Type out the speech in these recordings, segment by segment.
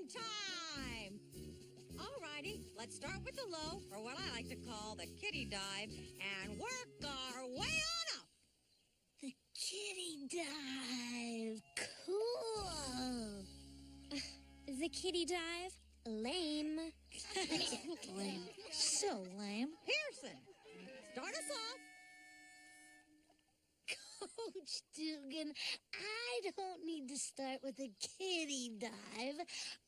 time! Alrighty, let's start with the low, or what I like to call the kitty dive, and work our way on up! The kitty dive. Cool. The kitty dive? Lame. Lame. So lame. Pearson, start us off. Coach Dugan, I don't need to start with a kitty dive.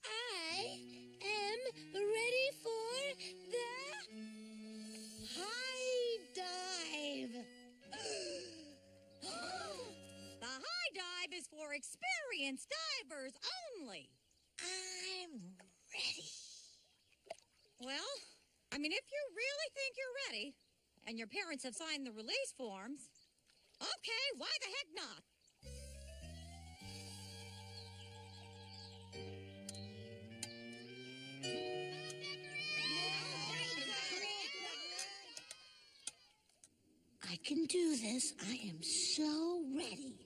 I am ready for the high dive. The high dive is for experienced divers only. I'm ready. Well, I mean, if you really think you're ready, and your parents have signed the release forms, okay, why the heck not? I can do this. I am so ready.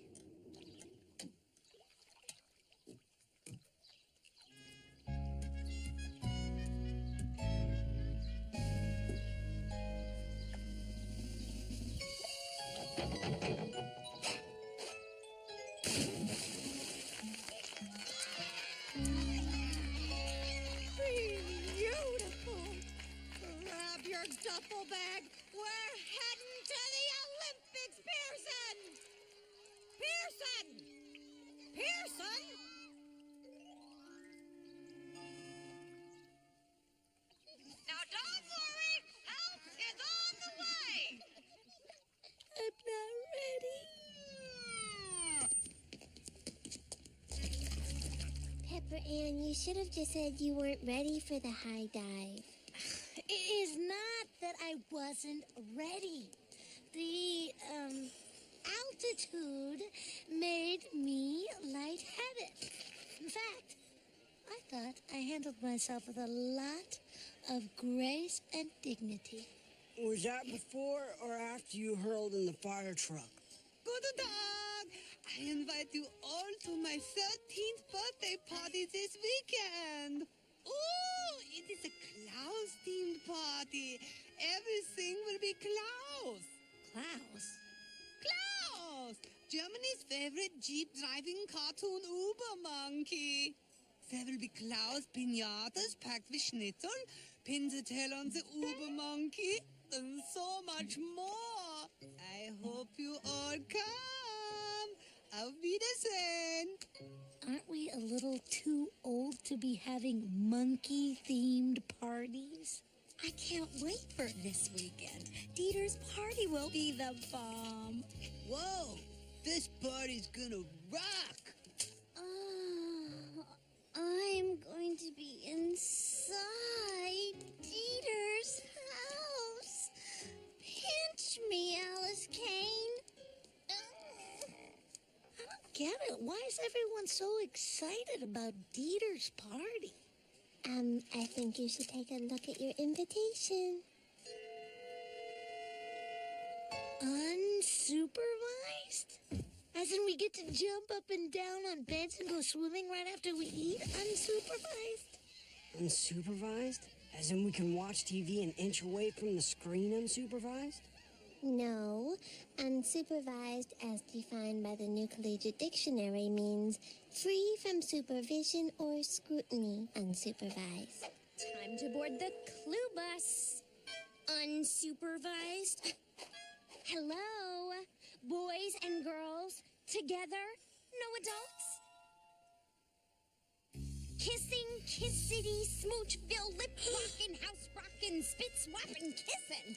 Beautiful. Grab your duffel bag. We're heading to the Olympics, Pearson! Pearson! Pearson! Now don't worry, help is on the way! I'm not ready. Pepper Ann, you should have just said you weren't ready for the high dive. It is not that I wasn't ready. The, altitude made me lightheaded. In fact, I thought I handled myself with a lot of grace and dignity. Was that before or after you hurled in the fire truck? Guten Tag! I invite you all to my 13th birthday party this weekend. Ooh, it is a Klaus-themed party. Everything will be Klaus. Klaus? Klaus! Germany's favorite jeep-driving cartoon Uber monkey. There will be Klaus piñatas packed with schnitzel, pins a tail on the Uber monkey, and so much more. I hope you all come. Auf Wiedersehen. Aren't we a little too old to be having monkey-themed parties? I can't wait for this weekend. Dieter's party will be the bomb. Whoa, this party's gonna rock. I'm going to be inside Dieter's house. Pinch me, Alice Kane. I don't get it. Why is everyone so excited about Dieter's party? I think you should take a look at your invitation. Unsupervised? As in we get to jump up and down on beds and go swimming right after we eat? Unsupervised? Unsupervised? As in we can watch TV an inch away from the screen unsupervised? No, unsupervised, as defined by the New Collegiate Dictionary, means free from supervision or scrutiny, unsupervised. Time to board the clue bus. Unsupervised. Hello, boys and girls, together, no adults. Kissing, kissity, smoochville, lip rockin', house rockin', spit swappin', kissin'.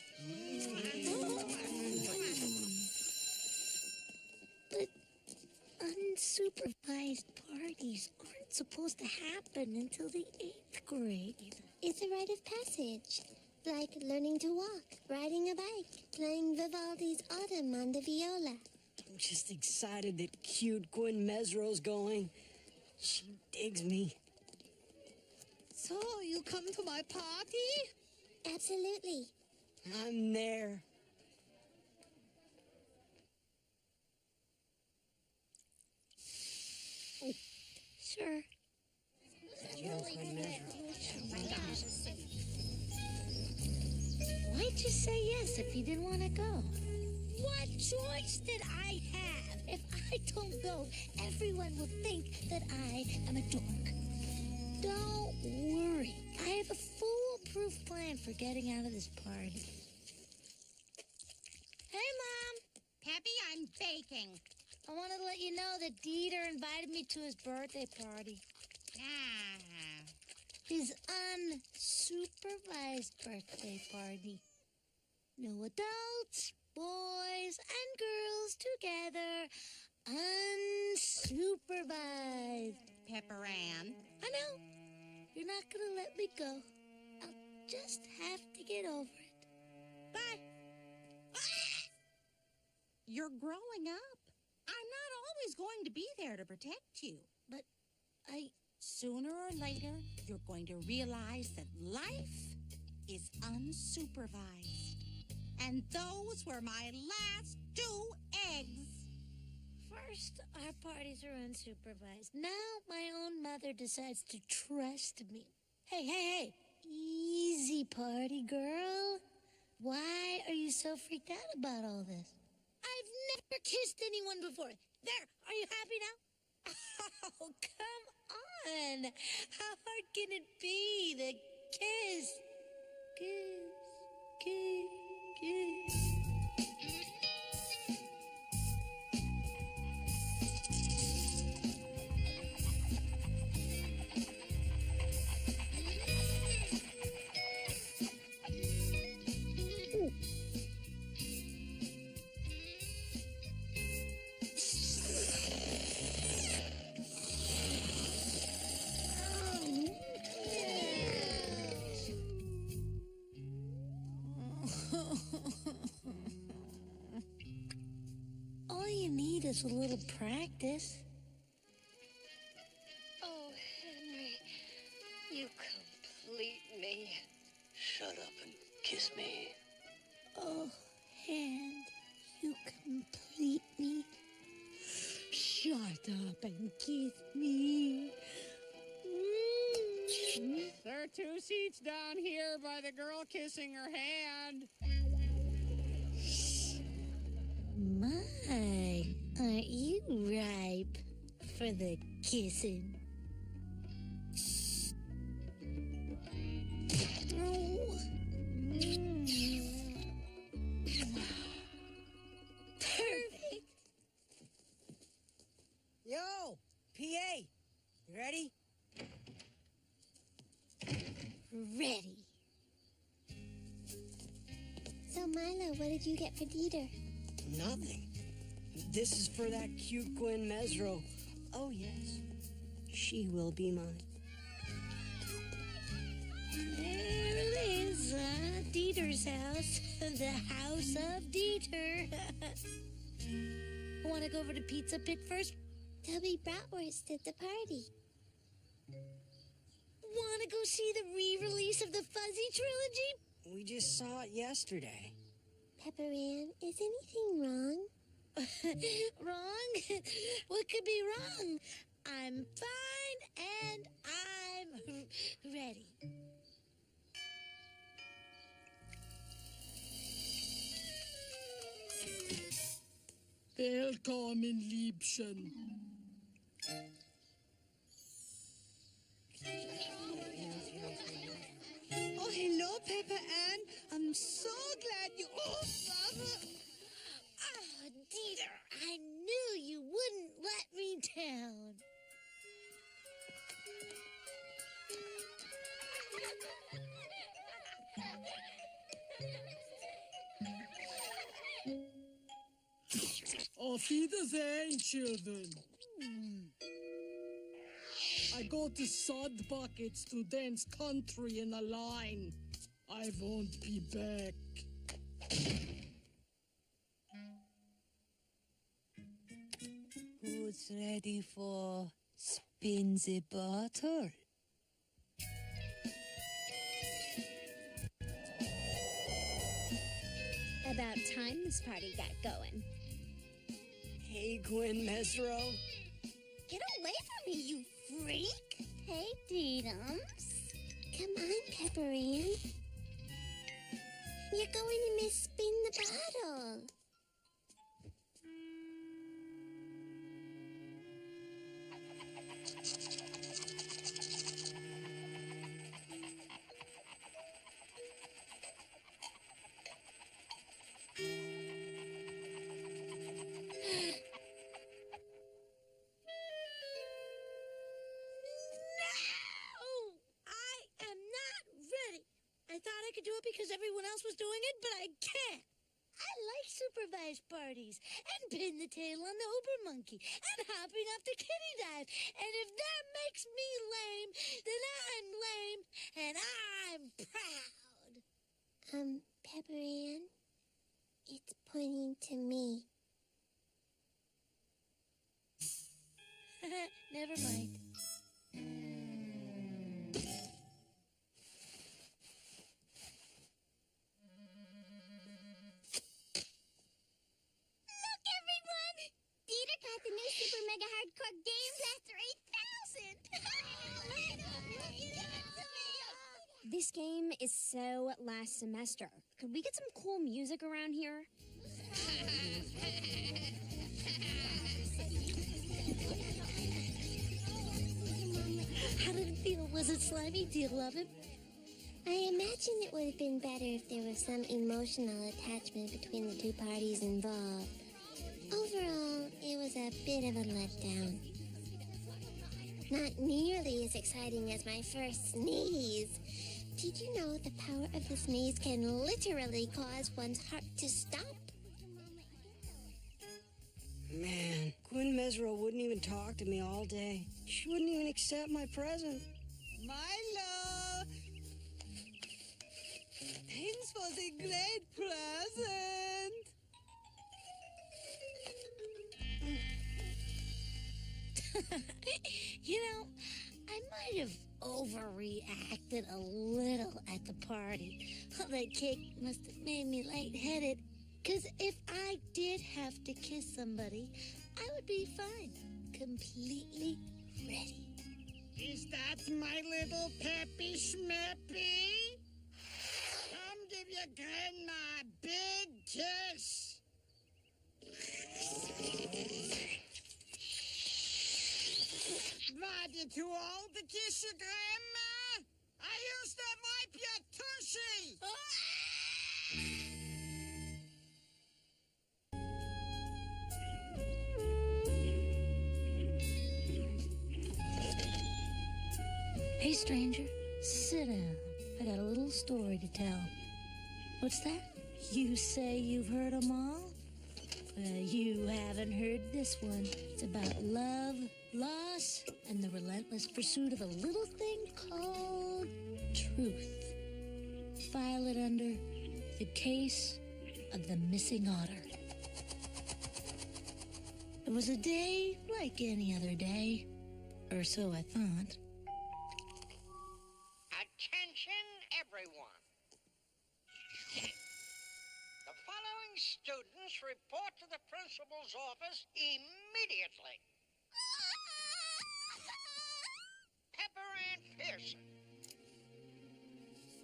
But unsupervised parties aren't supposed to happen until the 8th grade. It's a rite of passage, like learning to walk, riding a bike, playing Vivaldi's Autumn on the viola. I'm just excited that cute Gwen Mesro's going. She digs me. So, you come to my party? Absolutely. I'm there. Sure. Really Gwen Mesro. Why'd you say yes if you didn't want to go? What choice did I have? If I don't go, everyone will think that I am a dork. Don't worry. I have a foolproof plan for getting out of this party. Hey, Mom. Peppy, I'm baking. I wanted to let you know that Dieter invited me to his birthday party. Ah. His unsupervised birthday party. No adults, boys, and girls together. Unsupervised. Pepper Ann. I know. You're not going to let me go. I'll just have to get over it. Bye. You're growing up. I'm not always going to be there to protect you. But Sooner or later, you're going to realize that life is unsupervised. And those were my last 2 eggs. First, our parties are unsupervised. Now, my own mother decides to trust me. Hey. Easy, party girl. Why are you so freaked out about all this? I've never kissed anyone before. There, are you happy now? Oh, come on. How hard can it be to kiss? Kiss. All you need is a little practice. Oh, Henry, you complete me. Shut up and kiss me. Oh, hand, you complete me. Shut up and kiss me. There are 2 seats down here by the girl kissing her hand. My, aren't you ripe for the kissing? Oh. Perfect. Yo, PA, you ready? Ready. So, Milo, what did you get for Dieter? Nothing. This is for that cute Gwen Mesro. Oh, yes. She will be mine. There it is, Dieter's house. The house of Dieter. Want to go over to Pizza Pit first? There'll be bratwurst at the party. Want to go see the re-release of the Fuzzy Trilogy? We just saw it yesterday. Pepper Ann, is anything wrong? Wrong? What could be wrong? I'm fine and I'm ready. Willkommen, Liebchen. Oh, hello, Pepper Ann. I'm so glad you... Oh, Mama. Oh, Dieter, I knew you wouldn't let me down. Auf Wiedersehen, children. I go to sod buckets to dance country in a line. I won't be back. Who's ready for spin the bottle? About time this party got going. Hey, Gwen Mesro. Get away from me, you freak! Hey, Dee-Dums. Come on, Pepper Ann. You're going to misspin the bottle. I thought I could do it because everyone else was doing it, but I can't. I like supervised parties and pin the tail on the Uber monkey and hopping off the kitty dive. And if that makes me lame, then I'm lame and I'm proud. Pepper Ann, it's pointing to me. Never mind. The new Super Mega Hardcore Game Blaster 8000! This game is so last semester. Could we get some cool music around here? How did it feel? Was it slimy? Do you love it? I imagine it would have been better if there was some emotional attachment between the two parties involved. Overall, it was a bit of a letdown. Not nearly as exciting as my first sneeze. Did you know the power of the sneeze can literally cause one's heart to stop? Man, Gwen Mesro wouldn't even talk to me all day. She wouldn't even accept my present. Milo! Thanks for the great present. You know, I might have overreacted a little at the party. That cake must have made me lightheaded. Because if I did have to kiss somebody, I would be fine. Completely ready. Is that my little Peppy Schmeppy? Come give your grandma a big kiss. What, you too old to kiss your grandma? I used to wipe your tushy. Hey, stranger, sit down. I got a little story to tell. What's that? You say you've heard 'em all? Well, you haven't heard this one. It's about love, loss, and the relentless pursuit of a little thing called truth. File it under the case of the missing otter. It was a day like any other day, or so I thought. Attention, everyone. The following students report to the principal's office immediately. Pepper Ann Pearson.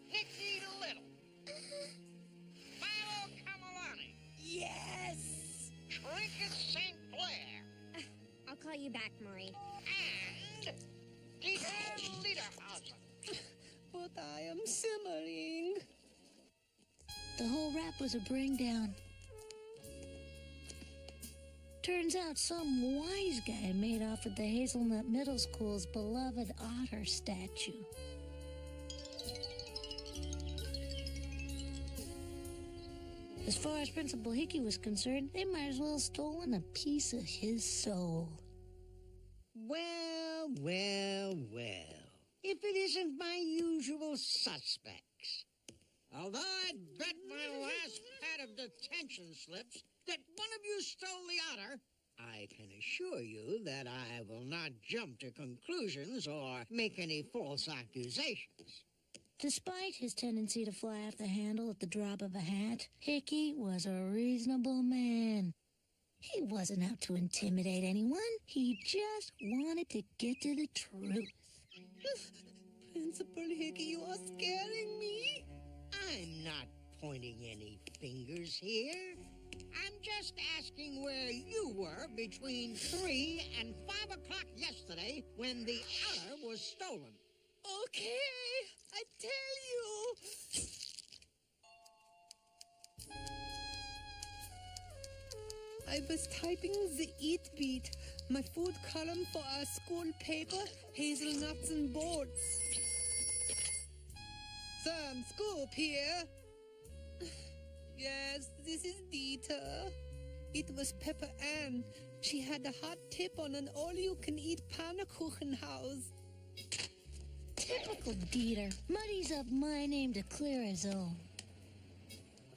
Nikki Little. Milo Kamalani. Yes! Trinket St. Blair. I'll call you back, Marie. And Dieter Lederhausen. But I am simmering. The whole rap was a bring down. Turns out some wise guy made off with the Hazelnut Middle School's beloved otter statue. As far as Principal Hickey was concerned, they might as well have stolen a piece of his soul. Well, well, well. If it isn't my usual suspects. Although I'd bet my last pad of detention slips that one of you stole the otter, I can assure you that I will not jump to conclusions or make any false accusations. Despite his tendency to fly off the handle at the drop of a hat, Hickey was a reasonable man. He wasn't out to intimidate anyone. He just wanted to get to the truth. Principal Hickey, you are scaring me. I'm not pointing any fingers here. I'm just asking where you were between 3 and 5 o'clock yesterday when the otter was stolen. Okay, I tell you. I was typing the Eat Beat, my food column for our school paper, Hazelnuts and Bolts. Some scoop here. Yes, this is Dieter. It was Pepper Ann. She had a hot tip on an all-you-can-eat Pannkuchen house. Typical Dieter. Muddies up my name to clear his own.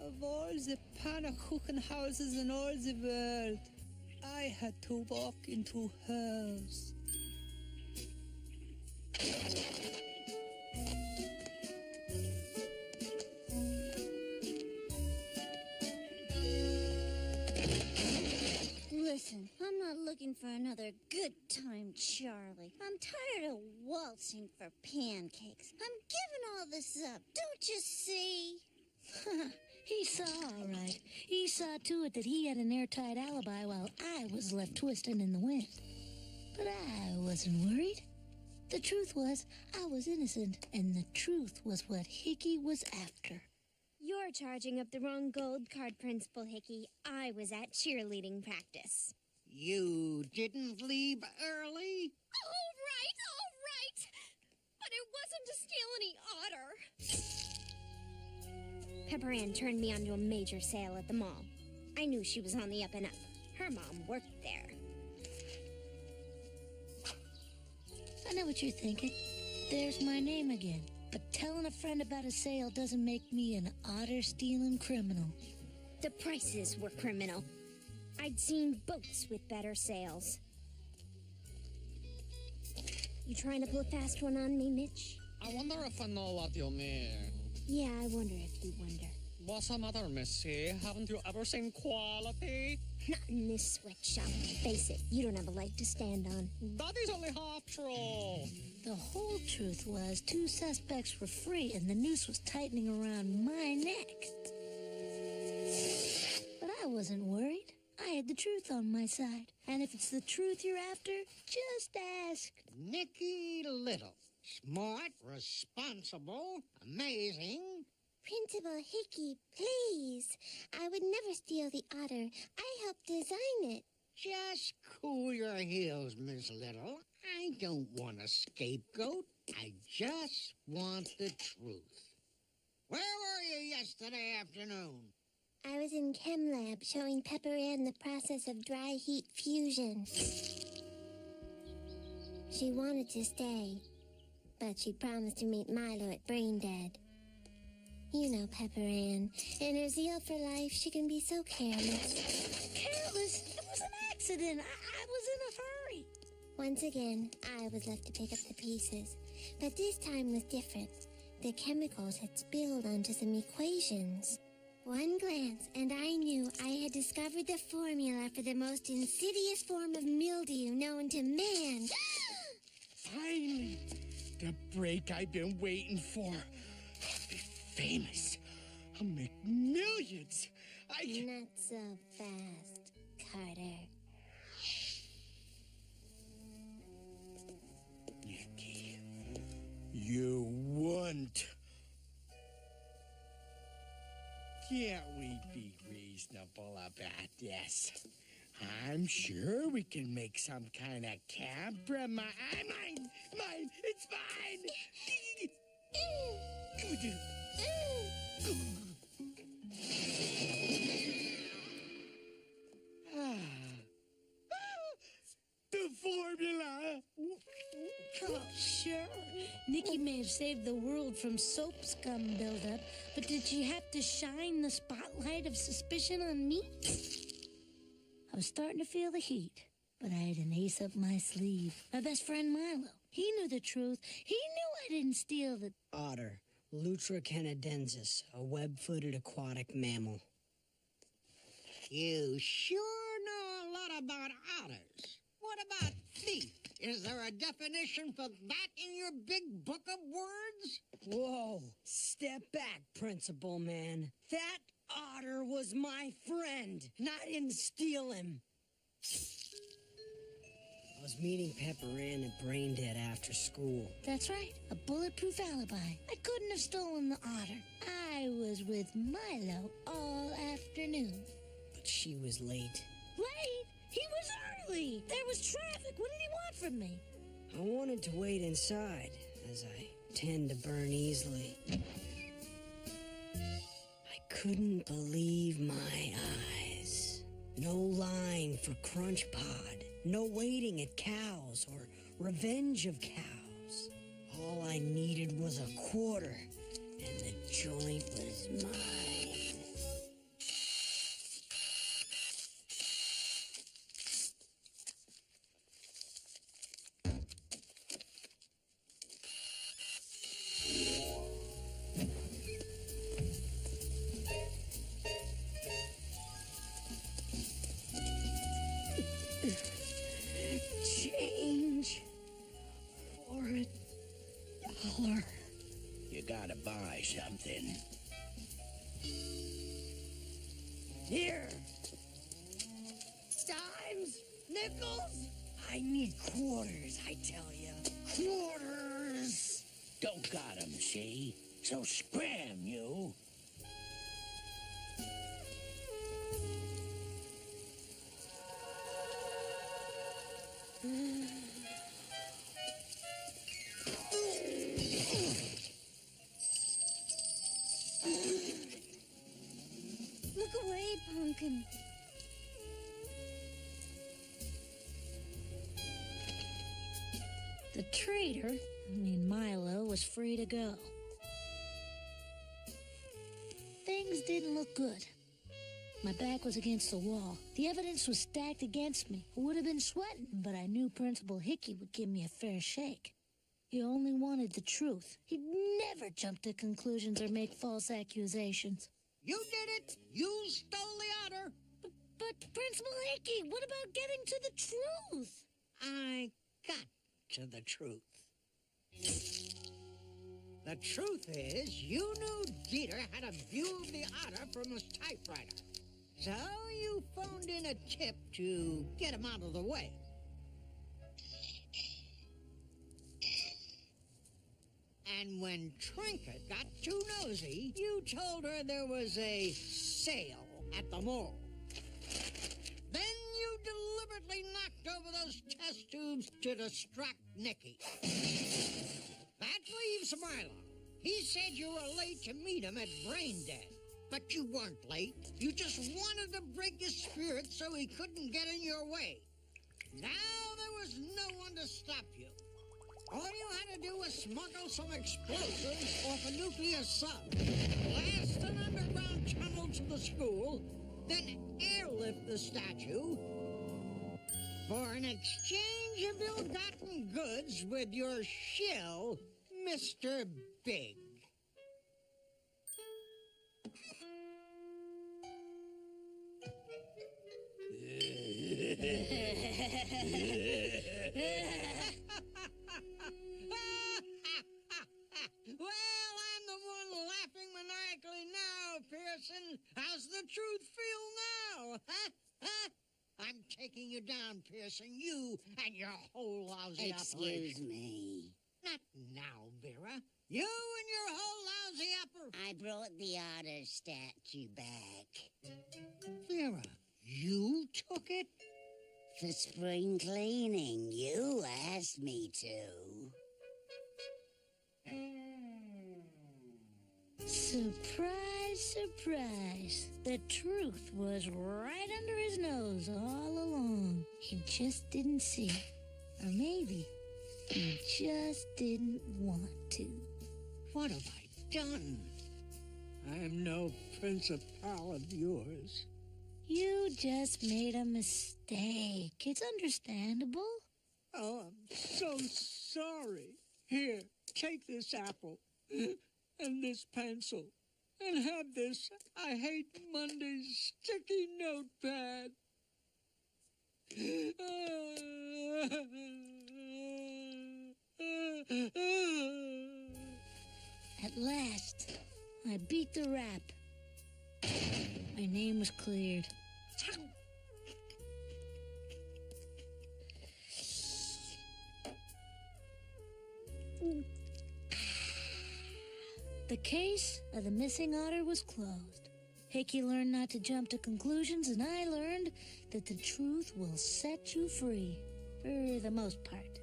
Of all the Pannkuchen houses in all the world, I had to walk into hers. Listen, I'm not looking for another good time, Charlie. I'm tired of waltzing for pancakes. I'm giving all this up, don't you see? He saw, all right. He saw to it that he had an airtight alibi while I was left twisting in the wind. But I wasn't worried. The truth was, I was innocent, and the truth was what Hickey was after. You're charging up the wrong gold card, Principal Hickey. I was at cheerleading practice. You didn't leave early? All right. But it wasn't to steal any otter. Pepper Ann turned me onto a major sale at the mall. I knew she was on the up and up. Her mom worked there. I know what you're thinking. There's my name again. But telling a friend about a sale doesn't make me an otter-stealing criminal. The prices were criminal. I'd seen boats with better sales. You trying to pull a fast one on me, Mitch? I wonder if I know what you mean. Yeah, I wonder if you wonder. What's the matter, Missy? Haven't you ever seen quality? Not in this sweatshop. Face it, you don't have a leg to stand on. That is only half true. The whole truth was 2 suspects were free and the noose was tightening around my neck. But I wasn't worried. I had the truth on my side. And if it's the truth you're after, just ask. Nicky Little. Smart, responsible, amazing. Principal Hickey, please. I would never steal the otter. I helped design it. Just cool your heels, Miss Little. I don't want a scapegoat. I just want the truth. Where were you yesterday afternoon? I was in Chem Lab showing Pepper Ann the process of dry heat fusion. She wanted to stay, but she promised to meet Milo at Braindead. You know Pepper Ann. In her zeal for life, she can be so careless. Careless? It was an accident. I was in a hurry. Once again, I was left to pick up the pieces. But this time was different. The chemicals had spilled onto some equations. One glance, and I knew I had discovered the formula for the most insidious form of mildew known to man. Finally, the break I've been waiting for. I'll be famous. I'll make millions. Not so fast, Carter. Nicky, you won't. Can't we be reasonable about this? I'm sure we can make some kind of compromise. Mine, it's mine. The formula. Oh, sure. Nicky may have saved the world from soap scum buildup, but did she have to shine the spotlight of suspicion on me? I was starting to feel the heat, but I had an ace up my sleeve. My best friend Milo. He knew the truth. He knew I didn't steal the... Otter, Lutra canadensis, a web-footed aquatic mammal. You sure know a lot about otters. What about thief? Is there a definition for that in your big book of words? Whoa, step back, Principal Man. That otter was my friend, and I didn't steal him. I was meeting Pepper Ann at Braindead after school. That's right, a bulletproof alibi. I couldn't have stolen the otter. I was with Milo all afternoon. But she was late. Late? He was early. There was traffic. What did he want from me? I wanted to wait inside, as I tend to burn easily. I couldn't believe my eyes. No line for Crunch Pod. No waiting at cows or revenge of cows. All I needed was a quarter, and the joint was mine. Change for $1. You gotta buy something. Here. Dimes, nickels. I need quarters, I tell you. Quarters. Don't got 'em, see? So scram, you. Look away, Pumpkin. The traitor, Milo, was free to go. Things didn't look good. My back was against the wall. The evidence was stacked against me. I would have been sweating, but I knew Principal Hickey would give me a fair shake. He only wanted the truth. He'd never jump to conclusions or make false accusations. You did it! You stole the otter! But Principal Hickey, what about getting to the truth? I got to the truth. The truth is, you knew Dieter had a view of the otter from his typewriter. So you phoned in a tip to get him out of the way. And when Trinket got too nosy, you told her there was a sale at the mall. Then you deliberately knocked over those test tubes to distract Nicky. That leaves Milo. He said you were late to meet him at Braindead. But you weren't late. You just wanted to break his spirit so he couldn't get in your way. Now there was no one to stop you. All you had to do was smuggle some explosives off a nuclear sub, blast an underground tunnel to the school, then airlift the statue for an exchange of ill-gotten goods with your shill, Mr. Big. Well, I'm the one laughing maniacally now, Pearson. How's the truth feel now? I'm taking you down, Pearson. You and your whole lousy operation. Excuse me. Not now, Vera. You and your whole lousy operation. I brought the otter statue back. Vera, you took it? For spring cleaning. You asked me to. Surprise, surprise. The truth was right under his nose all along. He just didn't see it. Or maybe he just didn't want to. What have I done? I'm no principal of yours. You just made a mistake. It's understandable. Oh, I'm so sorry. Here, take this apple and this pencil. And have this I Hate Mondays sticky notepad. At last, I beat the rap. My name was cleared. The case of the missing otter was closed. Hickey learned not to jump to conclusions, and I learned that the truth will set you free, for the most part.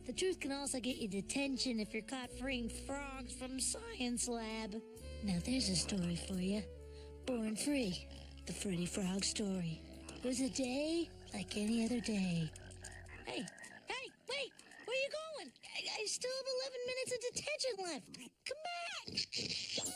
The truth can also get you detention if you're caught freeing frogs from science lab. Now there's a story for you. Born Free, the Freddy Frog story. It was a day like any other day. Hey, wait, where you going? I still have 11 minutes of detention left. Come back!